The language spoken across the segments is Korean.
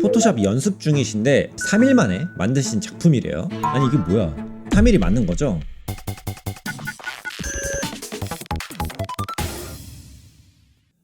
포토샵 연습 중이신데 3일 만에 만드신 작품이래요. 아니 이게 뭐야? 3일이 맞는 거죠?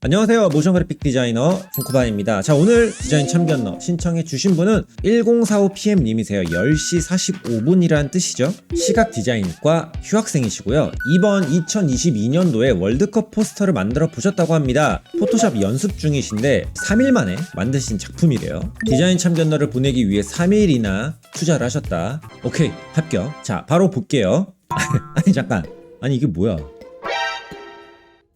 안녕하세요, 모션 그래픽 디자이너 손코바입니다. 자, 오늘 디자인 참견너 신청해 주신 분은 1045pm님이세요 10시 45분이란 뜻이죠. 시각 디자인과 휴학생이시고요. 이번 2022년도에 월드컵 포스터를 만들어 보셨다고 합니다. 포토샵 연습 중이신데 3일 만에 만드신 작품이래요. 디자인 참견너를 보내기 위해 3일이나 투자를 하셨다. 오케이, 합격. 자, 바로 볼게요. 아니 잠깐, 아니 이게 뭐야?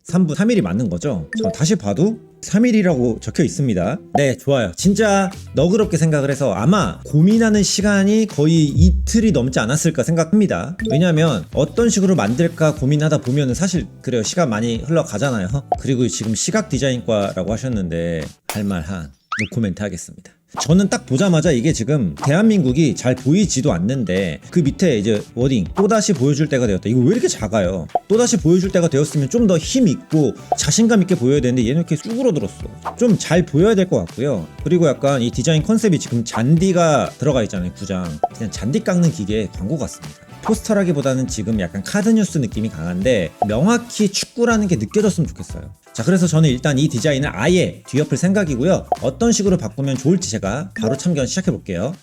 3일이 맞는 거죠? 잠깐 다시 봐도 3일이라고 적혀 있습니다. 네, 좋아요. 진짜 너그럽게 생각을 해서 아마 고민하는 시간이 거의 이틀이 넘지 않았을까 생각합니다. 왜냐면 어떤 식으로 만들까 고민하다 보면은 사실 그래요, 시간 많이 흘러가잖아요. 그리고 지금 시각 디자인과라고 하셨는데 할말한 노코멘트 하겠습니다. 저는 딱 보자마자 이게 지금 대한민국이 잘 보이지도 않는데 그 밑에 이제 워딩 또다시 보여줄 때가 되었다. 이거 왜 이렇게 작아요? 또다시 보여줄 때가 되었으면 좀 더 힘 있고 자신감 있게 보여야 되는데 얘는 이렇게 쭈그러들었어. 좀 잘 보여야 될 것 같고요. 그리고 약간 이 디자인 컨셉이 지금 잔디가 들어가 있잖아요. 구장. 그냥 잔디 깎는 기계의 광고 같습니다. 포스터라기보다는 지금 약간 카드뉴스 느낌이 강한데 명확히 축구라는 게 느껴졌으면 좋겠어요. 자, 그래서 저는 일단 이 디자인을 아예 뒤엎을 생각이고요. 어떤 식으로 바꾸면 좋을지 제가 바로 참견 시작해 볼게요.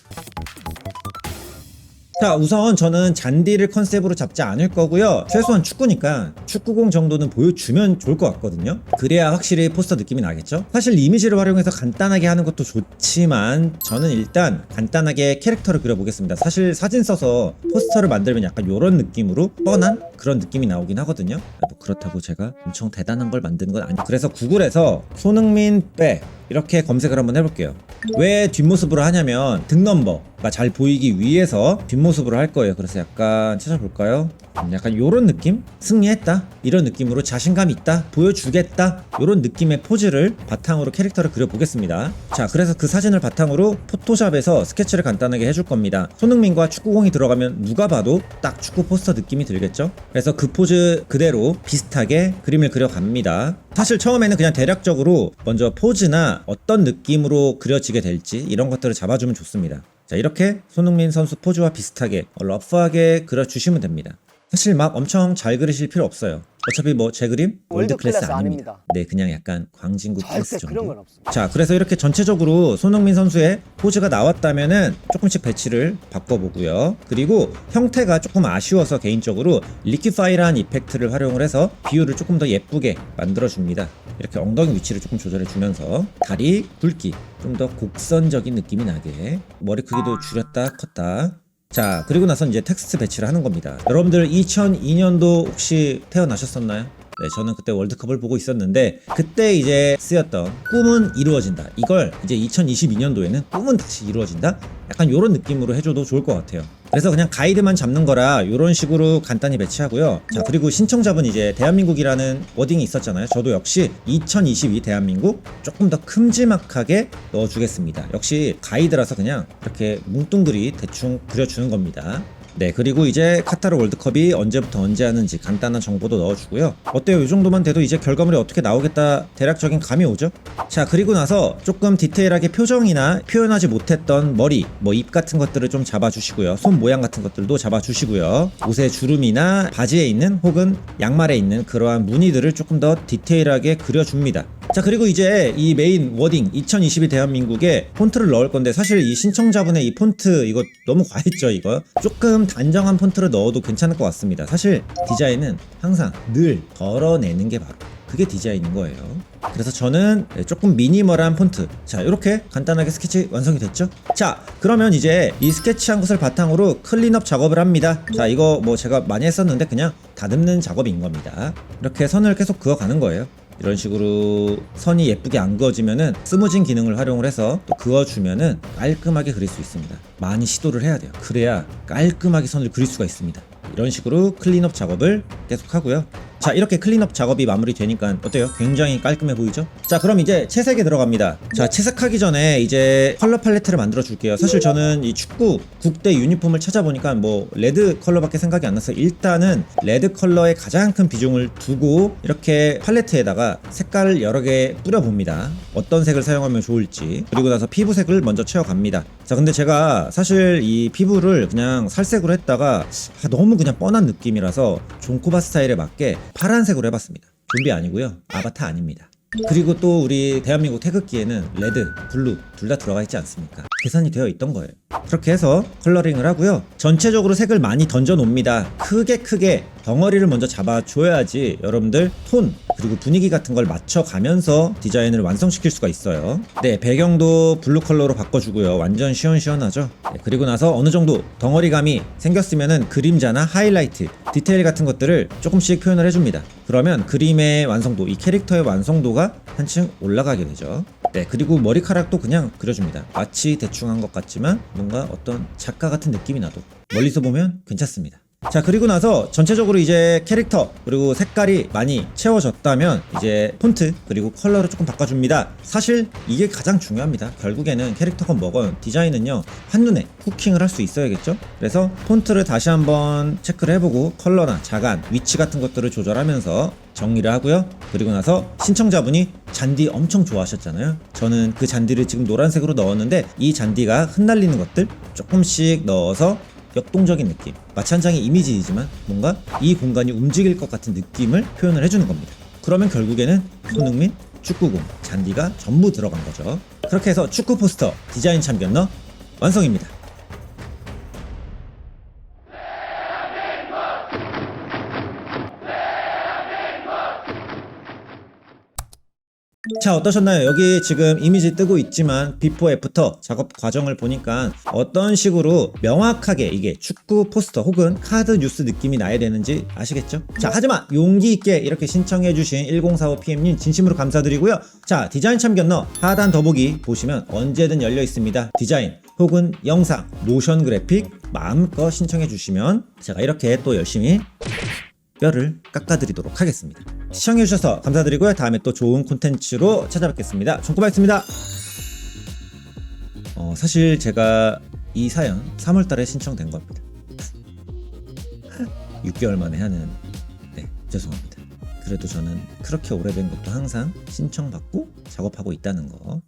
자, 우선 저는 잔디를 컨셉으로 잡지 않을 거고요. 최소한 축구니까 축구공 정도는 보여주면 좋을 것 같거든요. 그래야 확실히 포스터 느낌이 나겠죠? 사실 이미지를 활용해서 간단하게 하는 것도 좋지만 저는 일단 간단하게 캐릭터를 그려보겠습니다. 사실 사진 써서 포스터를 만들면 약간 이런 느낌으로 뻔한 그런 느낌이 나오긴 하거든요. 뭐 그렇다고 제가 엄청 대단한 걸 만드는 건 아니고, 그래서 구글에서 손흥민 빼 이렇게 검색을 한번 해볼게요. 왜 뒷모습으로 하냐면 등 넘버가 잘 보이기 위해서 뒷모습으로 할 거예요. 그래서 약간 찾아볼까요? 약간 요런 느낌? 승리했다? 이런 느낌으로 자신감 있다? 보여주겠다? 요런 느낌의 포즈를 바탕으로 캐릭터를 그려보겠습니다. 자, 그래서 그 사진을 바탕으로 포토샵에서 스케치를 간단하게 해줄 겁니다. 손흥민과 축구공이 들어가면 누가 봐도 딱 축구 포스터 느낌이 들겠죠? 그래서 그 포즈 그대로 비슷하게 그림을 그려갑니다. 사실 처음에는 그냥 대략적으로 먼저 포즈나 어떤 느낌으로 그려지게 될지 이런 것들을 잡아주면 좋습니다. 자, 이렇게 손흥민 선수 포즈와 비슷하게 러프하게 그려주시면 됩니다. 사실 막 엄청 잘 그리실 필요 없어요. 어차피 뭐 제 그림 월드 클래스 아닙니다. 네, 그냥 약간 광진구 클래스 정도. 그런 건 없습니다. 자, 그래서 이렇게 전체적으로 손흥민 선수의 포즈가 나왔다면은 조금씩 배치를 바꿔보고요. 그리고 형태가 조금 아쉬워서 개인적으로 리퀴파이라는 이펙트를 활용을 해서 비율을 조금 더 예쁘게 만들어줍니다. 이렇게 엉덩이 위치를 조금 조절해주면서 다리 굵기 좀 더 곡선적인 느낌이 나게, 머리 크기도 줄였다 컸다. 자, 그리고 나서 이제 텍스트 배치를 하는 겁니다. 여러분들 2002년도 혹시 태어나셨었나요? 네, 저는 그때 월드컵을 보고 있었는데 그때 이제 쓰였던 꿈은 이루어진다, 이걸 이제 2022년도에는 꿈은 다시 이루어진다? 약간 요런 느낌으로 해줘도 좋을 것 같아요. 그래서 그냥 가이드만 잡는 거라 요런 식으로 간단히 배치하고요. 자, 그리고 신청자분 이제 대한민국이라는 워딩이 있었잖아요. 저도 역시 2022 대한민국 조금 더 큼지막하게 넣어주겠습니다. 역시 가이드라서 그냥 이렇게 뭉뚱그리 대충 그려주는 겁니다. 네, 그리고 이제 카타르 월드컵이 언제부터 언제 하는지 간단한 정보도 넣어주고요. 어때요? 이 정도만 돼도 이제 결과물이 어떻게 나오겠다 대략적인 감이 오죠? 자, 그리고 나서 조금 디테일하게 표정이나 표현하지 못했던 머리, 뭐 입 같은 것들을 좀 잡아주시고요. 손 모양 같은 것들도 잡아주시고요. 옷의 주름이나 바지에 있는 혹은 양말에 있는 그러한 무늬들을 조금 더 디테일하게 그려줍니다. 자, 그리고 이제 이 메인 워딩 2022 대한민국에 폰트를 넣을 건데 사실 이 신청자분의 이 폰트 이거 너무 과했죠. 이거 조금 단정한 폰트를 넣어도 괜찮을 것 같습니다. 사실 디자인은 항상 늘 덜어내는 게 바로 그게 디자인인 거예요. 그래서 저는 조금 미니멀한 폰트, 자, 이렇게 간단하게 스케치 완성이 됐죠. 자, 그러면 이제 이 스케치한 것을 바탕으로 클린업 작업을 합니다. 자, 이거 뭐 제가 많이 했었는데 그냥 다듬는 작업인 겁니다. 이렇게 선을 계속 그어가는 거예요. 이런 식으로 선이 예쁘게 안 그어지면은 스무징 기능을 활용을 해서 또 그어주면은 깔끔하게 그릴 수 있습니다. 많이 시도를 해야 돼요. 그래야 깔끔하게 선을 그릴 수가 있습니다. 이런 식으로 클린업 작업을 계속 하고요. 자, 이렇게 클린업 작업이 마무리되니까 어때요? 굉장히 깔끔해 보이죠? 자, 그럼 이제 채색에 들어갑니다. 자, 채색하기 전에 이제 컬러 팔레트를 만들어 줄게요. 사실 저는 이 축구 국대 유니폼을 찾아보니까 뭐 레드 컬러밖에 생각이 안 나서 일단은 레드 컬러에 가장 큰 비중을 두고 이렇게 팔레트에다가 색깔을 여러 개 뿌려봅니다. 어떤 색을 사용하면 좋을지. 그리고 나서 피부색을 먼저 채워갑니다. 자, 근데 제가 사실 이 피부를 그냥 살색으로 했다가 너무 그냥 뻔한 느낌이라서 존코바 스타일에 맞게 파란색으로 해봤습니다. 좀비 아니고요, 아바타 아닙니다. 그리고 또 우리 대한민국 태극기에는 레드, 블루 둘 다 들어가 있지 않습니까? 계산이 되어 있던 거예요. 그렇게 해서 컬러링을 하고요. 전체적으로 색을 많이 던져 놓습니다. 크게 덩어리를 먼저 잡아줘야지 여러분들 톤 그리고 분위기 같은 걸 맞춰가면서 디자인을 완성시킬 수가 있어요. 네, 배경도 블루 컬러로 바꿔주고요. 완전 시원시원하죠. 네, 그리고 나서 어느 정도 덩어리감이 생겼으면은 그림자나 하이라이트, 디테일 같은 것들을 조금씩 표현을 해줍니다. 그러면 그림의 완성도, 이 캐릭터의 완성도가 한층 올라가게 되죠. 네, 그리고 머리카락도 그냥 그려줍니다. 마치 대충 한 것 같지만 뭔가 어떤 작가 같은 느낌이 나도 멀리서 보면 괜찮습니다. 자, 그리고 나서 전체적으로 이제 캐릭터 그리고 색깔이 많이 채워졌다면 이제 폰트 그리고 컬러를 조금 바꿔줍니다. 사실 이게 가장 중요합니다. 결국에는 캐릭터건 뭐건 디자인은요, 한눈에 후킹을 할 수 있어야겠죠. 그래서 폰트를 다시 한번 체크를 해보고 컬러나 자간, 위치 같은 것들을 조절하면서 정리를 하고요. 그리고 나서 신청자분이 잔디 엄청 좋아하셨잖아요. 저는 그 잔디를 지금 노란색으로 넣었는데 이 잔디가 흩날리는 것들 조금씩 넣어서 역동적인 느낌, 마치 한 장의 이미지이지만 뭔가 이 공간이 움직일 것 같은 느낌을 표현을 해주는 겁니다. 그러면 결국에는 손흥민, 축구공, 잔디가 전부 들어간 거죠. 그렇게 해서 축구 포스터 디자인 참견러 완성입니다. 자, 어떠셨나요? 여기 지금 이미지 뜨고 있지만 비포 애프터 작업 과정을 보니까 어떤 식으로 명확하게 이게 축구 포스터 혹은 카드 뉴스 느낌이 나야 되는지 아시겠죠? 자, 하지만 용기 있게 이렇게 신청해주신 1045PM님 진심으로 감사드리고요. 자, 디자인 참견러 하단 더보기 보시면 언제든 열려 있습니다. 디자인 혹은 영상, 모션 그래픽 마음껏 신청해주시면 제가 이렇게 또 열심히 뼈를 깎아드리도록 하겠습니다. 시청해주셔서 감사드리고요. 다음에 또 좋은 콘텐츠로 찾아뵙겠습니다. 존코바였습니다. 사실 제가 이 사연 3월달에 신청된 겁니다. 6개월 만에 하는, 네, 죄송합니다. 그래도 저는 그렇게 오래된 것도 항상 신청받고 작업하고 있다는 거